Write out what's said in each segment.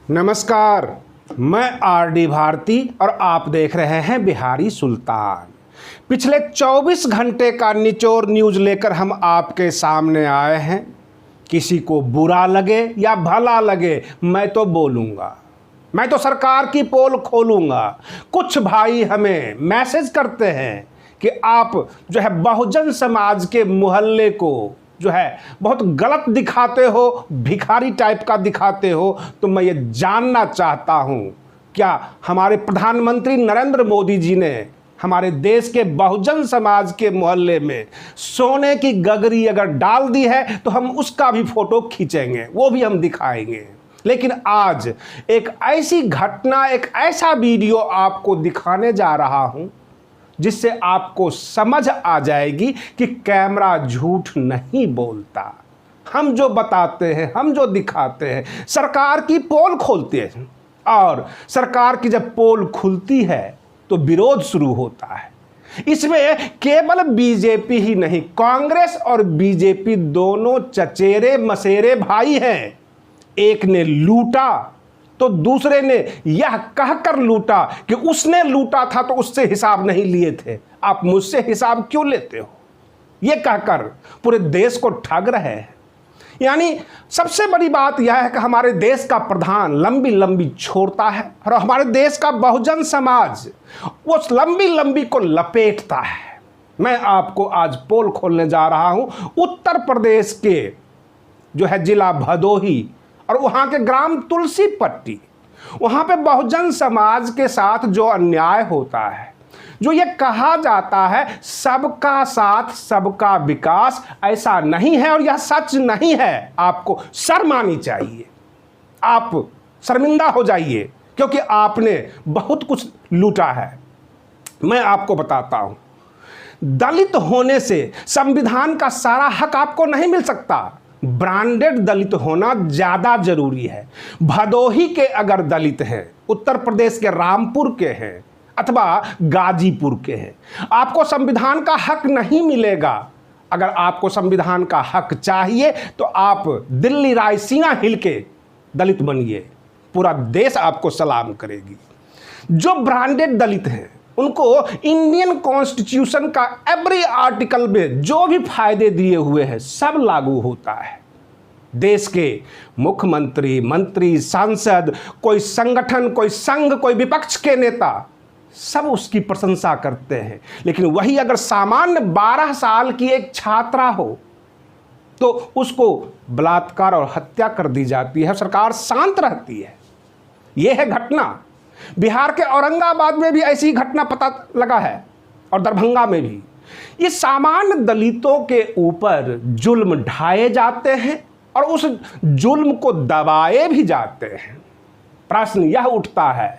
नमस्कार, मैं आरडी भारती और आप देख रहे हैं बिहारी सुल्तान। पिछले 24 घंटे का निचोड़ न्यूज़ लेकर हम आपके सामने आए हैं। किसी को बुरा लगे या भला लगे, मैं तो बोलूँगा, मैं तो सरकार की पोल खोलूँगा। कुछ भाई हमें मैसेज करते हैं कि आप बहुजन समाज के मोहल्ले को बहुत गलत दिखाते हो, भिखारी टाइप का दिखाते हो। तो मैं ये जानना चाहता हूँ, क्या हमारे प्रधानमंत्री नरेंद्र मोदी जी ने हमारे देश के बहुजन समाज के मोहल्ले में सोने की गगरी अगर डाल दी है तो हम उसका भी फोटो खींचेंगे, वो भी हम दिखाएंगे। लेकिन आज एक ऐसी घटना, एक ऐसा वीडियो आपको दिखाने जा रहा हूँ जिससे आपको समझ आ जाएगी कि कैमरा झूठ नहीं बोलता। हम जो बताते हैं, हम जो दिखाते हैं, सरकार की पोल खोलते हैं और सरकार की जब पोल खुलती है तो विरोध शुरू होता है। इसमें केवल बीजेपी ही नहीं, कांग्रेस और बीजेपी दोनों चचेरे मसेरे भाई हैं। एक ने लूटा तो दूसरे ने यह कहकर लूटा कि उसने लूटा था तो उससे हिसाब नहीं लिए थे, आप मुझसे हिसाब क्यों लेते हो, यह कहकर पूरे देश को ठग रहे हैं। यानी सबसे बड़ी बात यह है कि हमारे देश का प्रधान लंबी लंबी छोड़ता है और हमारे देश का बहुजन समाज उस लंबी लंबी को लपेटता है। मैं आपको आज पोल खोलने जा रहा हूं उत्तर प्रदेश के जिला भदोही और वहाँ के ग्राम तुलसी पट्टी। वहाँ पे बहुजन समाज के साथ जो अन्याय होता है, जो ये कहा जाता है सबका साथ सबका विकास, ऐसा नहीं है और यह सच नहीं है। आपको शर्म आनी चाहिए, आप शर्मिंदा हो जाइए क्योंकि आपने बहुत कुछ लूटा है। मैं आपको बताता हूँ, दलित होने से संविधान का सारा हक आपको नहीं मिल सकता। ब्रांडेड दलित होना ज़्यादा जरूरी है। भदोही के अगर दलित हैं, उत्तर प्रदेश के रामपुर के हैं अथवा गाजीपुर के हैं, आपको संविधान का हक नहीं मिलेगा। अगर आपको संविधान का हक चाहिए तो आप दिल्ली रायसीना हिल के दलित बनिए, पूरा देश आपको सलाम करेगी। जो ब्रांडेड दलित हैं उनको इंडियन कॉन्स्टिट्यूशन का एवरी आर्टिकल में जो भी फायदे दिए हुए हैं सब लागू होता है। देश के मुख्यमंत्री, मंत्री, सांसद, कोई संगठन, कोई संघ, कोई विपक्ष के नेता सब उसकी प्रशंसा करते हैं। लेकिन वही अगर सामान्य 12 साल की एक छात्रा हो तो उसको बलात्कार और हत्या कर दी जाती है, सरकार शांत रहती है। यह है घटना। बिहार के औरंगाबाद में भी ऐसी घटना पता लगा है और दरभंगा में भी। ये सामान्य दलितों के ऊपर जुल्म ढाए जाते हैं और उस जुल्म को दबाए भी जाते हैं। प्रश्न यह उठता है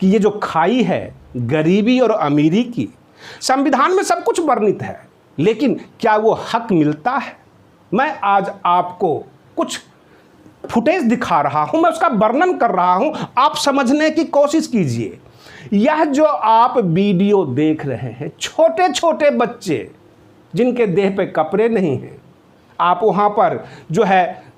कि ये जो खाई है गरीबी और अमीरी की, संविधान में सब कुछ वर्णित है, लेकिन क्या वो हक मिलता है? मैं आज आपको कुछ फुटेज दिखा रहा हूं, मैं उसका वर्णन कर रहा हूं, आप समझने की कोशिश कीजिए। यह जो आप वीडियो देख रहे हैं, छोटे छोटे बच्चे जिनके देह पे कपड़े नहीं हैं, आप वहां पर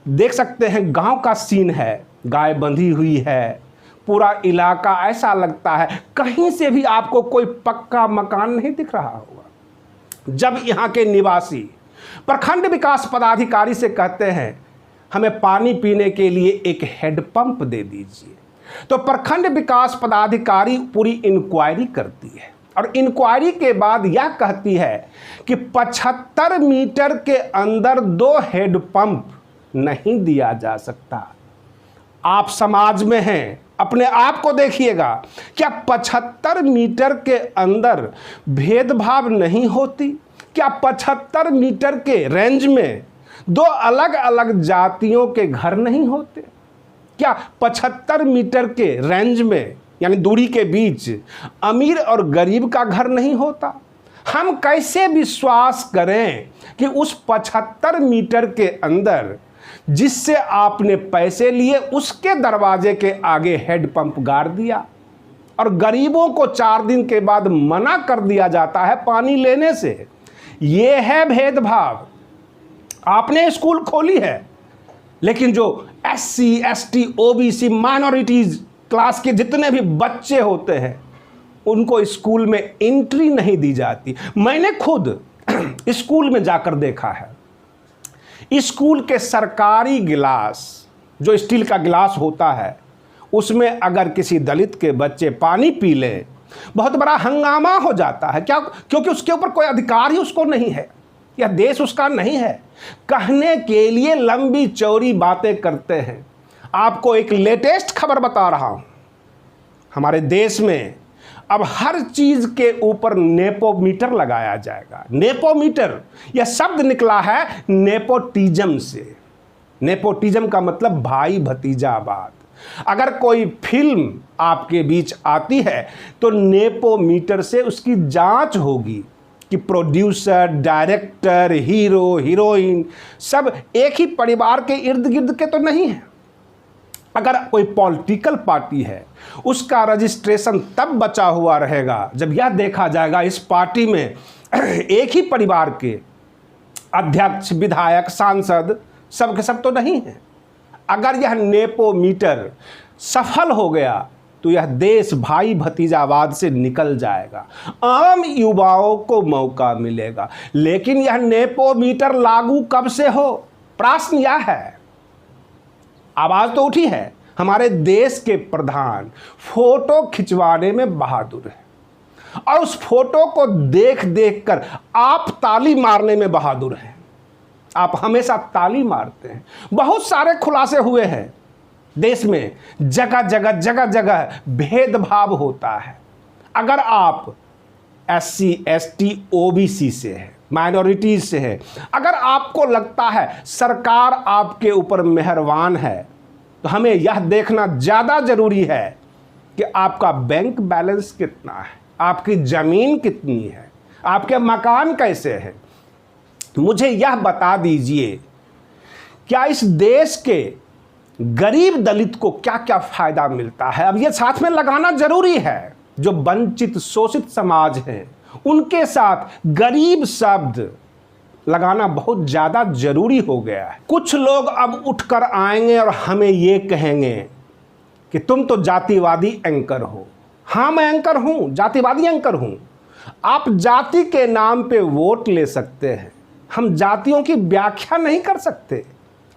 देख सकते हैं गांव का सीन है, गाय बंधी हुई है, पूरा इलाका ऐसा लगता है कहीं से भी आपको कोई पक्का मकान नहीं दिख रहा होगा। जब यहाँ के निवासी प्रखंड विकास पदाधिकारी से कहते हैं हमें पानी पीने के लिए एक हैंडपंप दे दीजिए, तो प्रखंड विकास पदाधिकारी पूरी इंक्वायरी करती है और इंक्वायरी के बाद यह कहती है कि 75 मीटर के अंदर 2 हैंडपंप नहीं दिया जा सकता। आप समाज में हैं, अपने आप को देखिएगा, क्या 75 मीटर के अंदर भेदभाव नहीं होती? क्या 75 मीटर के रेंज में 2 अलग अलग जातियों के घर नहीं होते? क्या 75 मीटर के रेंज में यानी दूरी के बीच अमीर और गरीब का घर नहीं होता? हम कैसे विश्वास करें कि उस 75 मीटर के अंदर जिससे आपने पैसे लिए उसके दरवाजे के आगे हैंडपंप गाड़ दिया और गरीबों को 4 दिन के बाद मना कर दिया जाता है पानी लेने से? यह है भेदभाव। आपने स्कूल खोली है, लेकिन जो SC ST OBC minorities class के जितने भी बच्चे होते हैं उनको स्कूल में एंट्री नहीं दी जाती। मैंने खुद स्कूल में जाकर देखा है, स्कूल के सरकारी गिलास जो स्टील का गिलास होता है उसमें अगर किसी दलित के बच्चे पानी पी लें बहुत बड़ा हंगामा हो जाता है। क्या? क्योंकि उसके ऊपर कोई अधिकार ही उसको नहीं है, यह देश उसका नहीं है। कहने के लिए लंबी चौड़ी बातें करते हैं। आपको एक लेटेस्ट खबर बता रहा हूं, हमारे देश में अब हर चीज के ऊपर नेपोमीटर लगाया जाएगा। नेपोमीटर यह शब्द निकला है नेपोटिज्म से। नेपोटिज्म का मतलब भाई भतीजावाद। अगर कोई फिल्म आपके बीच आती है तो नेपोमीटर से उसकी जांच होगी कि प्रोड्यूसर, डायरेक्टर, हीरो, हीरोइन सब एक ही परिवार के इर्द गिर्द के तो नहीं हैं। अगर कोई पॉलिटिकल पार्टी है उसका रजिस्ट्रेशन तब बचा हुआ रहेगा जब यह देखा जाएगा इस पार्टी में एक ही परिवार के अध्यक्ष, विधायक, सांसद सब के सब तो नहीं है। अगर यह नेपोमीटर सफल हो गया तो यह देश भाई भतीजावाद से निकल जाएगा, आम युवाओं को मौका मिलेगा। लेकिन यह नेपोमीटर लागू कब से हो? प्रश्न यह है। आवाज तो उठी है, हमारे देश के प्रधान फोटो खिंचवाने में बहादुर है और उस फोटो को देख देख कर आप ताली मारने में बहादुर हैं। आप हमेशा ताली मारते हैं। बहुत सारे खुलासे हुए हैं देश में, जगह जगह जगह जगह भेदभाव होता है। अगर आप SC ST OBC से है, माइनॉरिटीज से है, अगर आपको लगता है सरकार आपके ऊपर मेहरबान है तो हमें यह देखना ज़्यादा ज़रूरी है कि आपका बैंक बैलेंस कितना है, आपकी ज़मीन कितनी है, आपके मकान कैसे हैं। मुझे यह बता दीजिए, क्या इस देश के गरीब दलित को क्या क्या फायदा मिलता है? अब यह साथ में लगाना जरूरी है। जो वंचित शोषित समाज हैं उनके साथ गरीब शब्द लगाना बहुत ज़्यादा जरूरी हो गया है। कुछ लोग अब उठकर आएंगे और हमें ये कहेंगे कि तुम तो जातिवादी एंकर हो। हाँ, मैं एंकर हूँ, जातिवादी एंकर हूँ। आप जाति के नाम पे वोट ले सकते हैं, हम जातियों की व्याख्या नहीं कर सकते।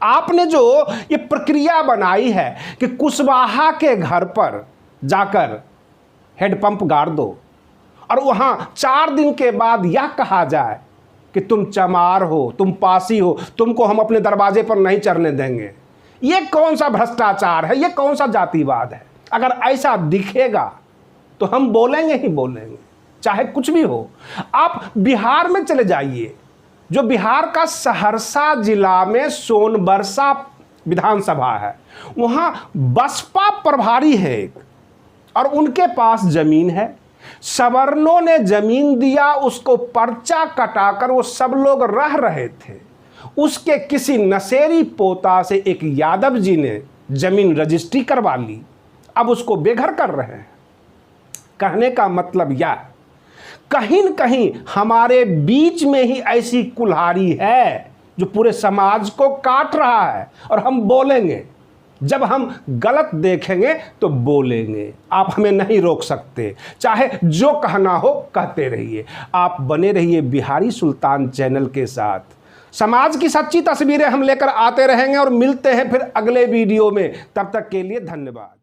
आपने जो ये प्रक्रिया बनाई है कि कुशवाहा के घर पर जाकर हेडपंप गाड़ दो और वहाँ 4 दिन के बाद यह कहा जाए कि तुम चमार हो, तुम पासी हो, तुमको हम अपने दरवाजे पर नहीं चढ़ने देंगे, ये कौन सा भ्रष्टाचार है? ये कौन सा जातिवाद है? अगर ऐसा दिखेगा तो हम बोलेंगे ही बोलेंगे, चाहे कुछ भी हो। आप बिहार में चले जाइए, जो बिहार का सहरसा जिला में सोनबरसा विधानसभा है, वहाँ बसपा प्रभारी है एक, और उनके पास जमीन है। सवर्णों ने जमीन दिया, उसको पर्चा कटाकर वो सब लोग रह रहे थे। उसके किसी नशेरी पोता से एक यादव जी ने जमीन रजिस्ट्री करवा ली, अब उसको बेघर कर रहे हैं। कहने का मतलब यह, कहीं न कहीं हमारे बीच में ही ऐसी कुल्हाड़ी है जो पूरे समाज को काट रहा है, और हम बोलेंगे। जब हम गलत देखेंगे तो बोलेंगे, आप हमें नहीं रोक सकते। चाहे जो कहना हो कहते रहिए। आप बने रहिए बिहारी सुल्तान चैनल के साथ। समाज की सच्ची तस्वीरें हम लेकर आते रहेंगे और मिलते हैं फिर अगले वीडियो में। तब तक के लिए धन्यवाद।